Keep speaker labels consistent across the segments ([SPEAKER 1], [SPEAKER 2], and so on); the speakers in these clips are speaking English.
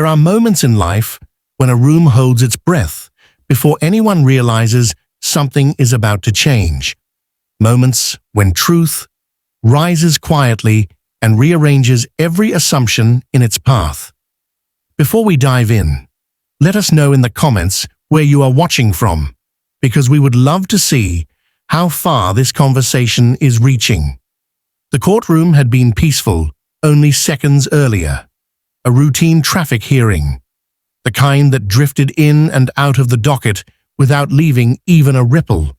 [SPEAKER 1] There are moments in life when a room holds its breath before anyone realizes something is about to change. Moments when truth rises quietly and rearranges every assumption in its path. Before we dive in, let us know in the comments where you are watching from, because we would love to see how far this conversation is reaching. The courtroom had been peaceful only seconds earlier. A routine traffic hearing, the kind that drifted in and out of the docket without leaving even a ripple.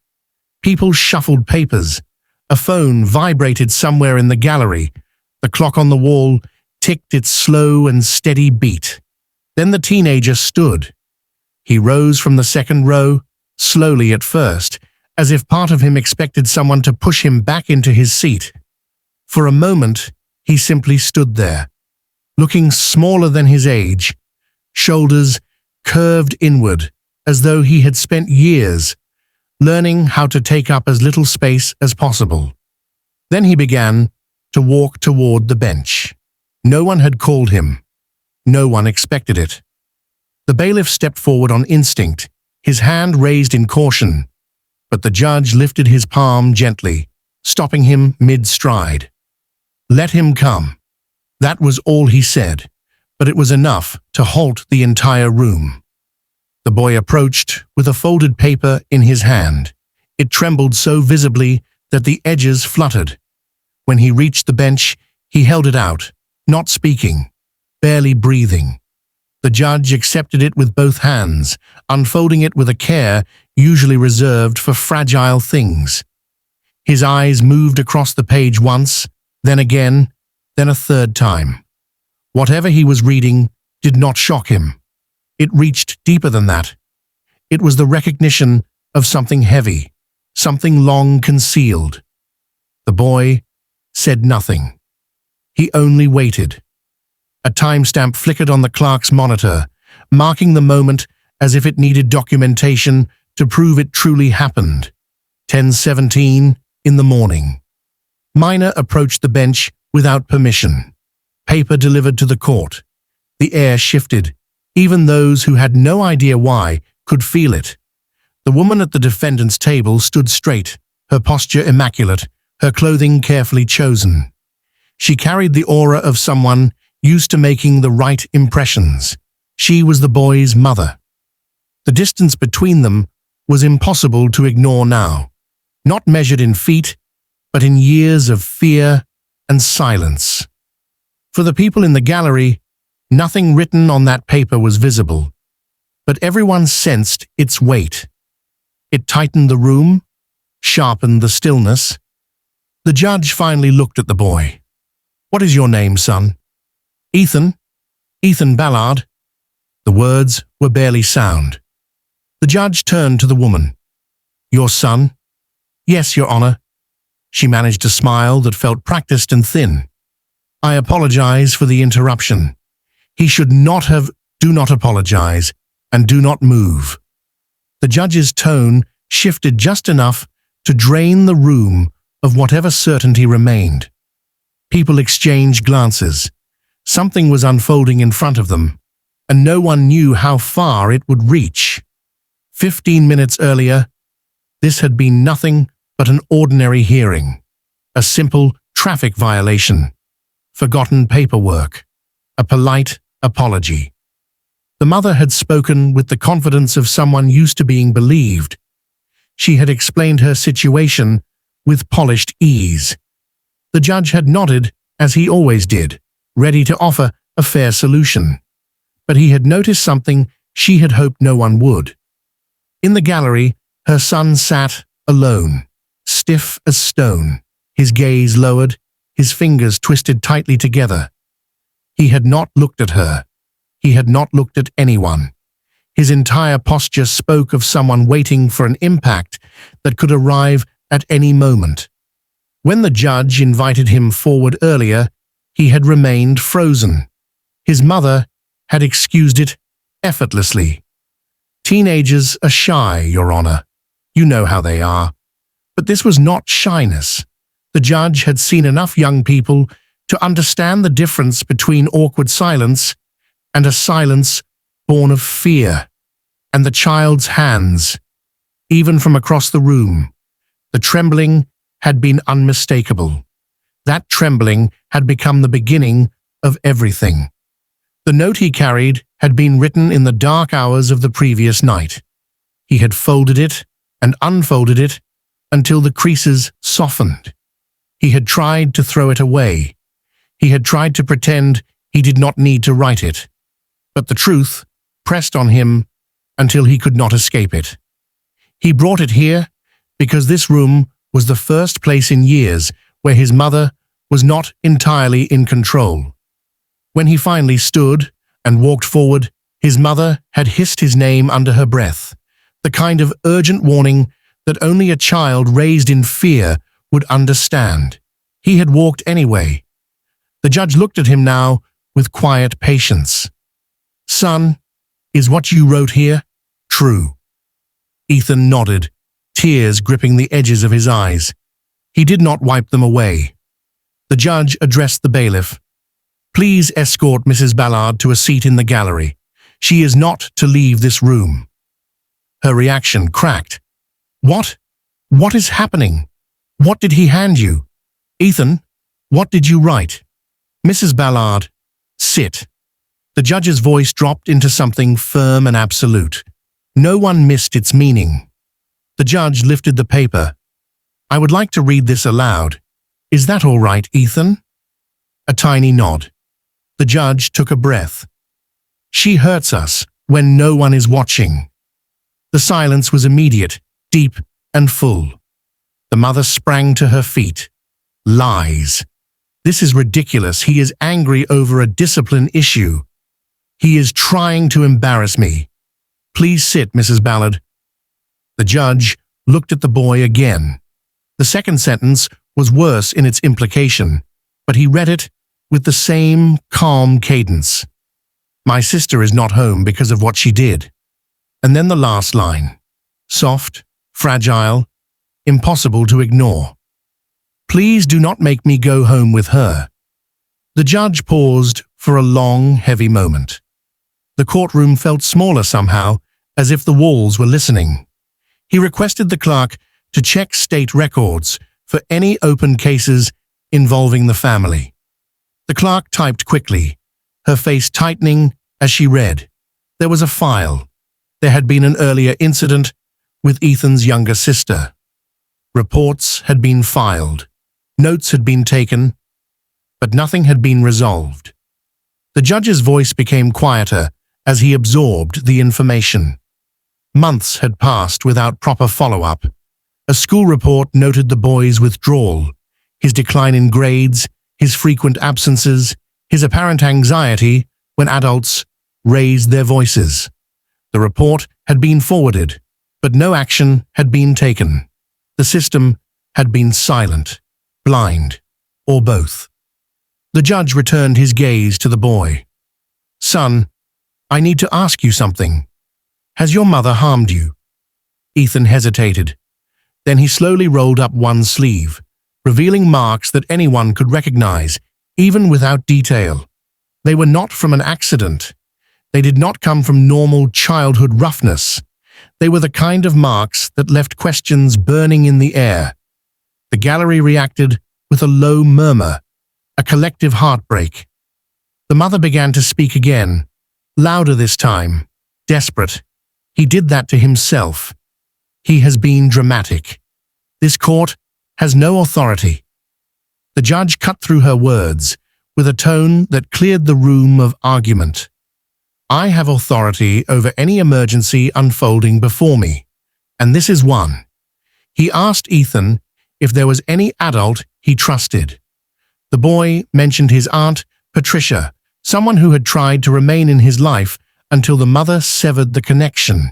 [SPEAKER 1] People shuffled papers. A phone vibrated somewhere in the gallery. The clock on the wall ticked its slow and steady beat. Then the teenager stood. He rose from the second row, slowly at first, as if part of him expected someone to push him back into his seat. For a moment, he simply stood there, looking smaller than his age, shoulders curved inward, as though he had spent years learning how to take up as little space as possible. Then he began to walk toward the bench. No one had called him. No one expected it. The bailiff stepped forward on instinct, his hand raised in caution, but the judge lifted his palm gently, stopping him mid-stride. "Let him come." That was all he said, but it was enough to halt the entire room. The boy approached with a folded paper in his hand. It trembled so visibly that the edges fluttered. When he reached the bench, he held it out, not speaking, barely breathing. The judge accepted it with both hands, unfolding it with a care usually reserved for fragile things. His eyes moved across the page once, then again, then a third time. Whatever he was reading did not shock him. It reached deeper than that. It was the recognition of something heavy, something long concealed. The boy said nothing. He only waited. A timestamp flickered on the clerk's monitor, marking the moment as if it needed documentation to prove it truly happened. 10:17 in the morning. Minor approached the bench without permission. Paper delivered to the court. The air shifted. Even those who had no idea why could feel it. The woman at the defendant's table stood straight, her posture immaculate, her clothing carefully chosen. She carried the aura of someone used to making the right impressions. She was the boy's mother. The distance between them was impossible to ignore now, not measured in feet, but in years of fear and silence. For the people in the gallery, nothing written on that paper was visible, but everyone sensed its weight. It tightened the room, sharpened the stillness. The judge finally looked at the boy. "What is your name, son?" "Ethan. Ethan Ballard." The words were barely sound. The judge turned to the woman. "Your son?" "Yes, Your Honor." She managed a smile that felt practiced and thin. "I apologize for the interruption. He should not have. Do not apologize, and do not move." The judge's tone shifted just enough to drain the room of whatever certainty remained. People exchanged glances. Something was unfolding in front of them, and no one knew how far it would reach. 15 minutes earlier, this had been nothing but an ordinary hearing. A simple traffic violation. Forgotten paperwork. A polite apology. The mother had spoken with the confidence of someone used to being believed. She had explained her situation with polished ease. The judge had nodded, as he always did, ready to offer a fair solution. But he had noticed something she had hoped no one would. In the gallery, her son sat alone, stiff as stone, his gaze lowered, his fingers twisted tightly together. He had not looked at her. He had not looked at anyone. His entire posture spoke of someone waiting for an impact that could arrive at any moment. When the judge invited him forward earlier, he had remained frozen. His mother had excused it effortlessly. "Teenagers are shy, Your Honor. You know how they are." But this was not shyness. The judge had seen enough young people to understand the difference between awkward silence and a silence born of fear, and the child's hands, even from across the room. The trembling had been unmistakable. That trembling had become the beginning of everything. The note he carried had been written in the dark hours of the previous night. He had folded it and unfolded it until the creases softened. He had tried to throw it away. He had tried to pretend he did not need to write it. But the truth pressed on him until he could not escape it. He brought it here because this room was the first place in years where his mother was not entirely in control. When he finally stood and walked forward, his mother had hissed his name under her breath, the kind of urgent warning that only a child raised in fear would understand. He had walked anyway. The judge looked at him now with quiet patience. "Son, is what you wrote here true?" Ethan nodded, tears gripping the edges of his eyes. He did not wipe them away. The judge addressed the bailiff. "Please escort Mrs. Ballard to a seat in the gallery. She is not to leave this room." Her reaction cracked. "What? What is happening? What did he hand you? Ethan, what did you write?" "Mrs. Ballard, sit." The judge's voice dropped into something firm and absolute. No one missed its meaning. The judge lifted the paper. "I would like to read this aloud. Is that all right, Ethan?" A tiny nod. The judge took a breath. "She hurts us when no one is watching." The silence was immediate, deep, and full. The mother sprang to her feet. "Lies. This is ridiculous. He is angry over a discipline issue. He is trying to embarrass me. Please sit, Mrs. Ballard." The judge looked at the boy again. The second sentence was worse in its implication, but he read it with the same calm cadence. "My sister is not home because of what she did." And then the last line. Soft, fragile, impossible to ignore. "Please do not make me go home with her." The judge paused for a long, heavy moment. The courtroom felt smaller somehow, as if the walls were listening. He requested the clerk to check state records for any open cases involving the family. The clerk typed quickly, her face tightening as she read. There was a file. There had been an earlier incident with Ethan's younger sister. Reports had been filed. Notes had been taken, but nothing had been resolved. The judge's voice became quieter as he absorbed the information. Months had passed without proper follow-up. A school report noted the boy's withdrawal, his decline in grades, his frequent absences, his apparent anxiety when adults raised their voices. The report had been forwarded, but no action had been taken. The system had been silent, blind, or both. The judge returned his gaze to the boy. "Son, I need to ask you something. Has your mother harmed you?" Ethan hesitated. Then he slowly rolled up one sleeve, revealing marks that anyone could recognize, even without detail. They were not from an accident. They did not come from normal childhood roughness. They were the kind of marks that left questions burning in the air. The gallery reacted with a low murmur, a collective heartbreak. The mother began to speak again, louder this time, desperate. "He did that to himself. He has been dramatic. This court has no authority." The judge cut through her words with a tone that cleared the room of argument. "I have authority over any emergency unfolding before me, and this is one." He asked Ethan if there was any adult he trusted. The boy mentioned his aunt, Patricia, someone who had tried to remain in his life until the mother severed the connection.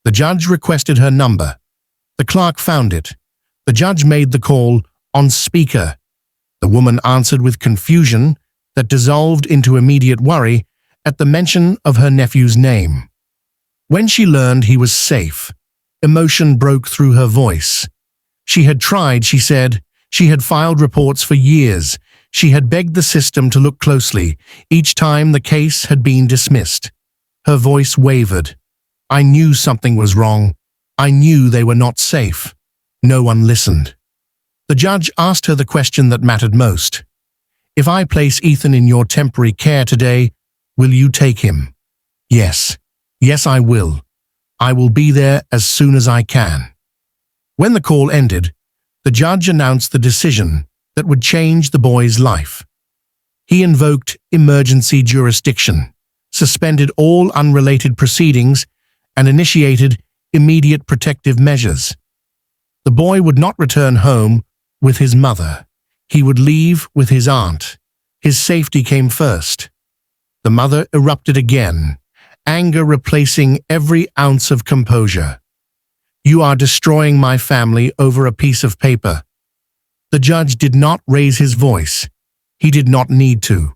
[SPEAKER 1] The judge requested her number. The clerk found it. The judge made the call on speaker. The woman answered with confusion that dissolved into immediate worry at the mention of her nephew's name. When she learned he was safe, emotion broke through her voice. She had tried, she said. She had filed reports for years. She had begged the system to look closely each time the case had been dismissed. Her voice wavered. I knew something was wrong. I knew they were not safe. No one listened. The judge asked her the question that mattered most. If I place Ethan in your temporary care today, will you take him? Yes. Yes, I will. I will be there as soon as I can. When the call ended, the judge announced the decision that would change the boy's life. He invoked emergency jurisdiction, suspended all unrelated proceedings, and initiated immediate protective measures. The boy would not return home with his mother. He would leave with his aunt. His safety came first. The mother erupted again, anger replacing every ounce of composure. You are destroying my family over a piece of paper. The judge did not raise his voice. He did not need to.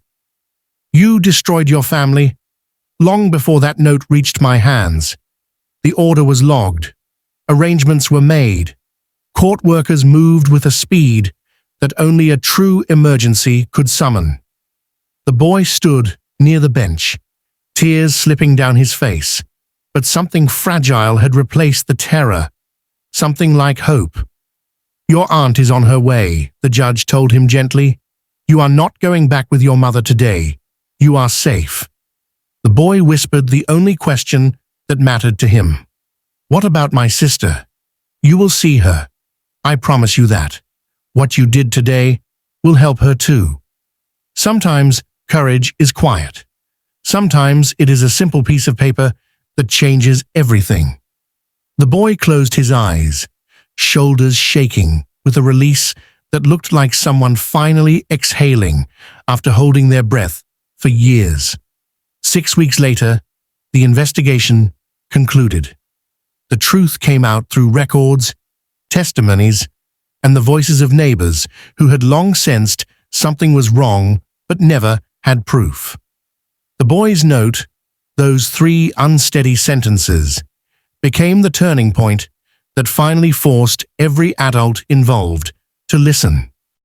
[SPEAKER 1] You destroyed your family long before that note reached my hands. The order was logged. Arrangements were made. Court workers moved with a speed that only a true emergency could summon. The boy stood near the bench, tears slipping down his face, but something fragile had replaced the terror, something like hope. Your aunt is on her way, the judge told him gently. You are not going back with your mother today. You are safe. The boy whispered the only question that mattered to him. What about my sister? You will see her. I promise you that. What you did today will help her too. Sometimes courage is quiet. Sometimes it is a simple piece of paper that changes everything. The boy closed his eyes, shoulders shaking with a release that looked like someone finally exhaling after holding their breath for years. 6 weeks later, the investigation concluded. The truth came out through records, testimonies, and the voices of neighbors who had long sensed something was wrong but never had proof. The boy's note, those 3 unsteady sentences, became the turning point that finally forced every adult involved to listen.